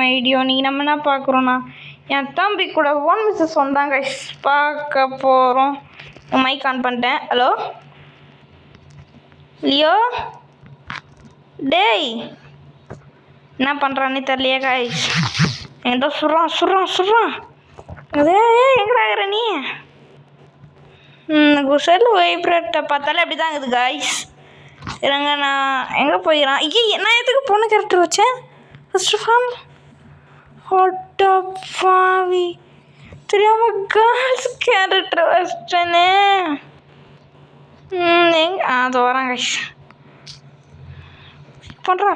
Video நீங்கள் நம்ம என்ன பார்க்குறோன்னா என் தம்பி கூட ஒன் மிஸ்ஸஸ் வந்தாங்க பார்க்க போகிறோம். மைக் ஆன் பண்ணிட்டேன். ஹலோ லியோ, டேய் என்ன பண்ணுறான்னு தெரியலையே கைஸ். என்கிட்ட சுடுறான் அதே எங்கடா இருக்கிற நீ? செல்லு வைப்ரேட்டை பார்த்தாலே அப்படி தான் இருக்குது கைஸ். இருங்க நான் எங்கே போயிடறான்? நான் எதுக்கு பொண்ணு கேரக்டர் வச்சேன்? ஃபர்ஸ்ட் ஆஃப் ஆல் பாவி தெரியாமல் கேர்ள்ஸ் கேரக்டர் வச்சிட்டேனே. அது வரான் கைஸ். பண்ணுறா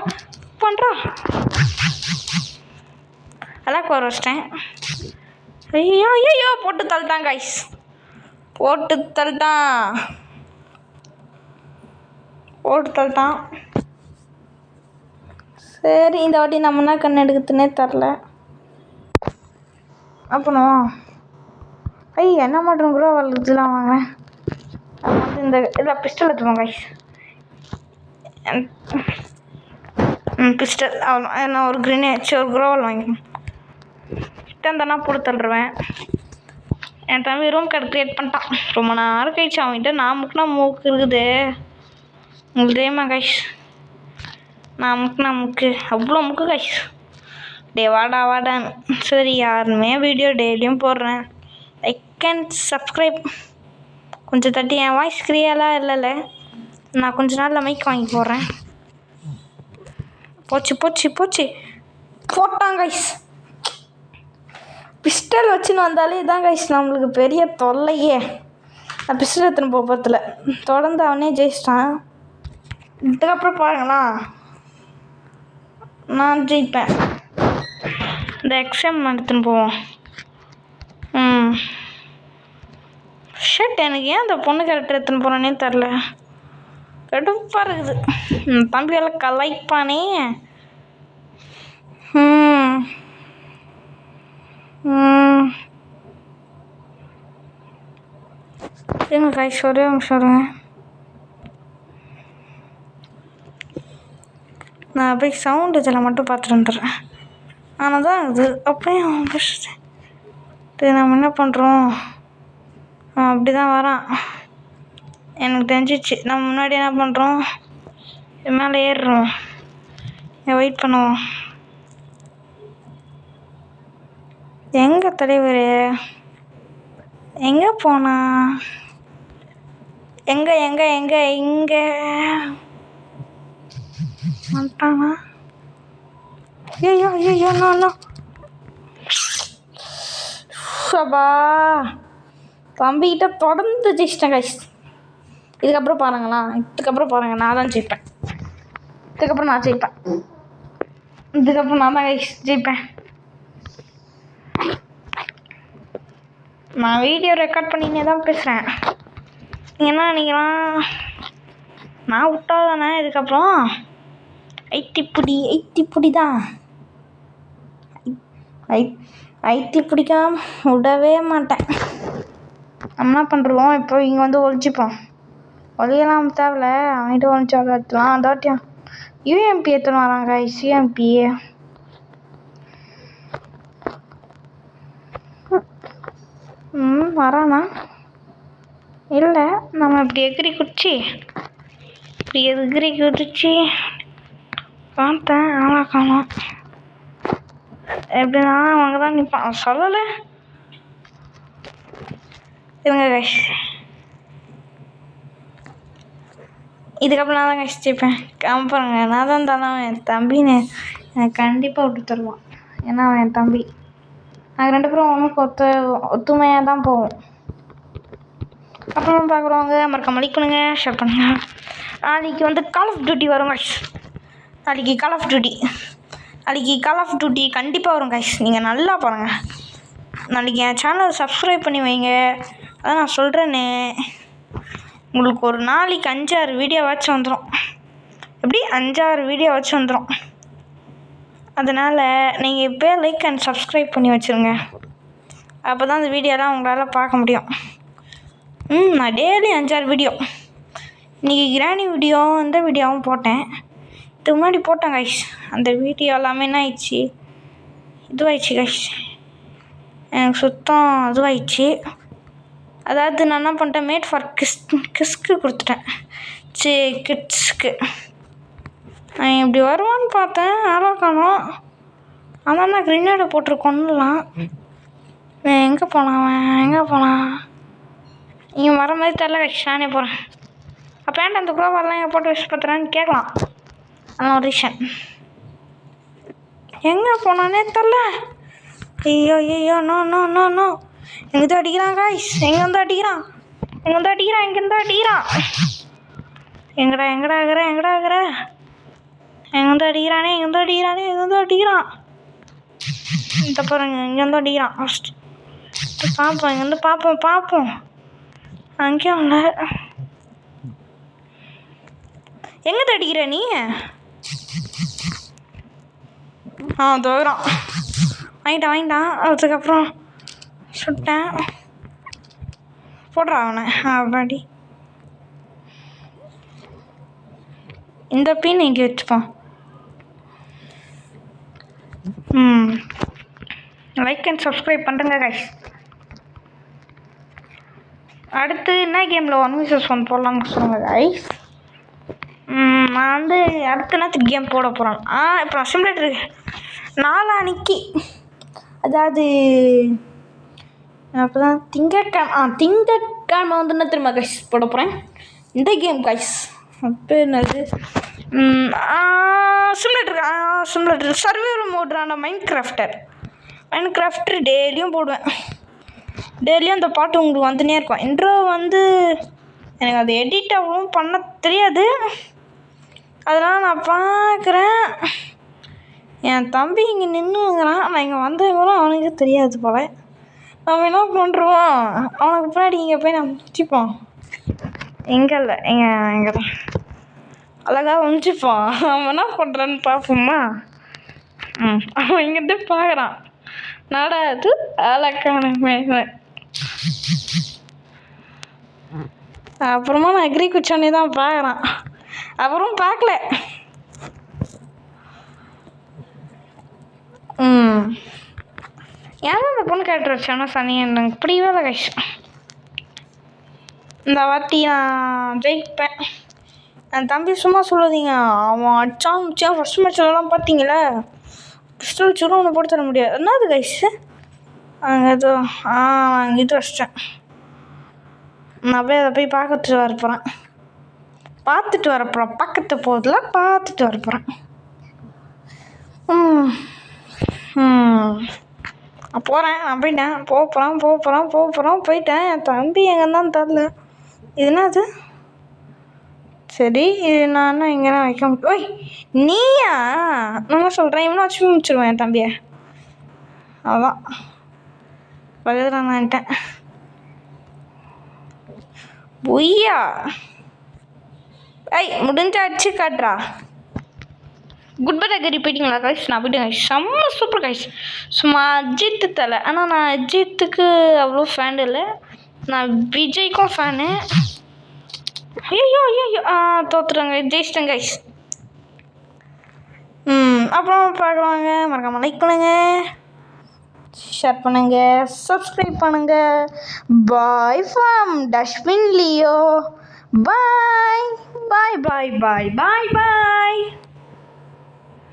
அதான் குறை வச்சிட்டேன். ஐயோ போட்டு தள்ளிட்டான் கைஸ், போட்டு தள்ளிட்டான். சரி இந்த வாட்டி நம்ம என்ன கண் எடுக்குதுன்னே தெரில. அப்புறம் என்ன மட்டும் கூட வளர்த்துலாம் வாங்க. இந்த இதில் பிஸ்டல் எடுத்துப்போம் கைஸ். பிஸ்டல் அவ்வளோ நான் ஒரு கிரேனேட் ஒரு குரோவல் வாங்கிப்போம். கிட்டே போட்டு தள்ளுருவேன். என் தம்பி ரூம் கார்டு க்ரியேட் பண்ணிட்டான். ரொம்ப நேரம் கழிச்சு அவன்கிட்ட நான் முக்குனா மூக்கு இருக்குது. உங்களுக்கு தெரியுமா கைஸ்? நான் முக்குனா முக்கு அவ்வளோ முக்கு கைஸ். டே வாடான்னு. சரி யாருமே வீடியோ டெய்லியும் போடுறேன். லைக் அண்ட் சப்ஸ்கிரைப் கொஞ்சம் தட்டி. என் வாய்ஸ் கிளியராக இல்லைல்ல, நான் கொஞ்ச நாளில் மைக் வாங்கி போடுறேன். போச்சு போட்டான் கைஸ். பிஸ்டல் வச்சுன்னு வந்தாலே இதான் கைஸ் நம்மளுக்கு பெரிய தொல்லையே. நான் பிஸ்டல் எடுத்துன்னு போகிறதுல தொடர்ந்து அவனே ஜெயிச்சிட்டான். இதுக்கப்புறம் பாருங்களா நான் ஜெயிப்பேன். இந்த எக்ஸாம் எடுத்துன்னு போவோம். ஷட், எனக்கு ஏன் அந்த பொண்ணு கேரக்டர் எடுத்துன்னு போகிறேன்னே தெரில. கடுப்பாக இருக்குது. தம்பியெல்லாம் கலாய்ப்பானே. எங்க கைஸ் ஒரே நிமிஷம். நான் போய் சவுண்ட் இதில் மட்டும் பார்த்துட்டு வந்துடுறேன். ஆனால் தான் இது அப்படியே அவன் பேசுகிறேன். நம்ம என்ன பண்ணுறோம்? அப்படி தான் வரான் எனக்கு தெரிஞ்சிச்சு. நம்ம முன்னாடி என்ன பண்ணுறோம்? மேலே ஏறுறோம். வெயிட் பண்ணுவோம். எங்கே தலைவர் எங்கே போனா? எங்கே வந்துட்டானா? ஐயோ சபா தம்பிக்கிட்ட தொடர்ந்து ஜெயிச்சிட்டேன் கைஸ். இதுக்கப்புறம் பாருங்க நான் தான் ஜெயிப்பேன். இதுக்கப்புறம் நான் தான் கைஸ் ஜெயிப்பேன். நான் வீடியோ ரெக்கார்ட் பண்ணினே தான் பேசுகிறேன். நீங்கள் என்ன நினைக்கலாம்? நான் விட்டாதானே இதுக்கப்புறம் ஐத்தி தான் ஐத்தி பிடிக்காம விடவே மாட்டேன். நம்ம என்ன பண்ணுறோம்? இப்போ இங்கே வந்து ஒழிச்சிப்போம். ஒழியெல்லாம் தேவையில்ல, அவன்கிட்ட ஒழிச்சு எடுத்துலாம். அதாட்டியும் யூஎம்பி எடுத்துன்னு வராங்க கைஸ். யூஎம்பி வரானா? இல்லை, நம்ம இப்படி எகிரி குதிச்சு பார்த்தேன். ஆளா காணோம். எப்படின்னா அவங்க தான் நிற்பான். சொல்லலை இருங்க கைஸ். இதுக்கப்புறம் நான் தான் கைஸ் ஜெயிப்பேன். காமிப்பாருங்க. நான் தான் தானே என் தம்பின்னு எனக்கு கண்டிப்பாக விட்டு தருவான். ஏன்னா அவன் என் தம்பி. நாங்கள் 2 பேரும் ஒன்றுக்கு ஒத்துமையாக தான் போவோம். அப்புறம் பார்க்குறவங்க மறக்காம லைக் பண்ணுங்க, ஷேர் பண்ணுங்க. நாளைக்கு வந்து கால் ஆஃப் டியூட்டி வரும் கைஸ். நாளைக்கு கால் ஆஃப் டியூட்டி கண்டிப்பாக வரும் கைஸ். நீங்கள் நல்லா பாருங்கள். நாளைக்கு என் சேனலை சப்ஸ்கிரைப் பண்ணி வைங்க. அதான் நான் சொல்கிறேன்னு. உங்களுக்கு ஒரு நாளைக்கு 5-6 வீடியோவாச்சும் வந்துடும். எப்படி 5-6 வீடியோவாச்சும் வந்துடும். அதனால் நீங்கள் இப்போயே லைக் அண்ட் சப்ஸ்கிரைப் பண்ணி வச்சுருங்க. அப்போ தான் அந்த வீடியோலாம் உங்களால் பார்க்க முடியும். நான் டெய்லி 5-6 வீடியோ. இன்றைக்கி கிராணி வீடியோ இந்த வீடியோவும் போட்டேன். இதுக்கு முன்னாடி போட்டேன் கைஸ். அந்த வீடியோ எல்லாமே என்ன ஆயிடுச்சு, இதுவாயிடுச்சு கைஸ். எனக்கு சுத்தம் இதுவாயிடுச்சு. அதாவது நான் என்ன பண்ணிட்டேன், மேட் ஃபார் கிஸ்க்கு கொடுத்துட்டேன். கிட்ஸ்க்கு நான் இப்படி வருவான்னு பார்த்தேன், ஆளாக்கணும். அதான் நான் கிரினேடை போட்டு கொண்டுலாம். எங்கே போனான் இங்கே வர மாதிரி தெரில கைஸ். நானே போகிறேன். அப்போண்ட அந்த குளோவரெலாம் எங்கே போட்டு வச்சு பார்த்துறான்னு கேட்கலாம். அதான் ஒரு ரீசன். எங்கே போனானே தெரில. ஐயோ நோ நோ நோ நோ. எங்கே அடிக்கிறான் கைஸ். எங்கேருந்து அடிக்கிறான். எங்கடா இருக்கிற. எங்கேருந்து அடிக்கிறான். இந்த பாருங்க, இங்கேருந்து அடிக்கிறான். ஃபஸ்ட் பார்ப்போம், இங்கேருந்து பார்ப்போம். அங்கேயும் இல்லை. எங்கே அடிக்கிற நீ? தோறான். வாங்கிட்டான். அதுக்கப்புறம் சுட்டேன். போடுறான் அவனை. அப்படி இந்த பீன் இங்கே வச்சுப்போம். லைக் அண்ட் சப்ஸ்கிரைப் பண்ணுறேங்க கைஸ். அடுத்து என்ன கேமில் 1v1 போடலான்னு சொல்லுங்கள் கைஸ். நான் வந்து அடுத்த நேரத்துக்கு கேம் போட போகிறேன். இப்போ நான் சிமுலேட்டர் நாளான்னைக்கு, அதாவது அப்போ தான் திங்கட்கிழமை வந்து என்ன திரும்ப கைஸ் போட போகிறேன் இந்த கேம் கைஸ். அப்போ என்னது சிமுலேட்டர் சர்வைவல் மோட்ரான மைன்கிராஃப்டர் டெய்லியும் போடுவேன். டெய்லியும் அந்த பாட்டு உங்களுக்கு வந்துனே இருக்கும். இன்ட்ரோ வந்து எனக்கு அது எடிட் அவ்வளோ பண்ண தெரியாது, அதனால் நான் பார்க்குறேன். என் தம்பி இங்கே நின்றுங்கிறான், நான் இங்கே வந்தவங்களும் அவனுக்கு தெரியாது போல். நம்ம என்ன பண்ணுறோம், அவனுக்கு பின்னாடி இங்கே போய் நம்ம முடிச்சுப்போம். எங்கே இல்லை எங்கே தான் அழகாக முடிச்சுப்போம். அவன் என்ன பண்ணுறான்னு பார்ப்போமா. அவன் இங்கிட்ட பார்க்குறான். நடாது அழகான மேலே. அப்புறமா நான் அக்ரி குச்சோன்னே தான் பார்க்குறான். அப்புறம் பார்க்கல. யாரும் அந்த பொண்ணு கேரக்டர் வச்சானோ சனி எனக்கு பிடிக்கவே இல்லை கைஸ். இந்த வாட்டி நான் ஜெயிப்பேன். என் தம்பி சும்மா சொல்லாதீங்க, அவன் அடிச்சான் ஃபஸ்ட் மேட்ச்லலாம் பார்த்தீங்களா, பிஸ்டல் சுரும் ஒன்று போட்டு தர முடியாது. என்னது கைஸ் அங்கே ஏதோ நான் இது வச்சிட்டேன். நான் போய் அதை போய் பார்த்துட்டு வரப்போகிறேன். பக்கத்து போதில் பார்த்துட்டு வரப்போகிறேன். போகிறேன். நான் போயிட்டேன். போயிட்டேன். என் தம்பி எங்கேருந்தான்னு தெரில. இது என்னது? சரி, இது நான் இங்கே வைக்க முடியும். ஓய் நீயா? நான் சொல்கிறேன், இவனை வச்சு முடிச்சிடுவேன் என் தம்பியை. அதான் பக்கத்தில் நான்ட்டேன். பொய்யா? முடிஞ்ச அடிச்சு காட்டுறா. குட் பை டக்கரி போயிட்டீங்களா கைஸ்? நான் போயிட்டேன் கைஸ். செம்ம சூப்பர் கைஸ். சும்மா அஜித்து தலை. ஆனால் நான் அஜித்துக்கு அவ்வளோ ஃபேன் இல்லை, நான் விஜய்க்கும் ஃபேனு. ஐயோ தோத்துட்டாங்க, ஜெயிச்சிட்டேன் கைஸ். அப்புறம் பார்க்குவாங்க. மறக்காமல் லைக் பண்ணுங்கள், ஷேர் பண்ணுங்கள், சப்ஸ்கிரைப் பண்ணுங்கள். Bye from dustbin Leo. Bye.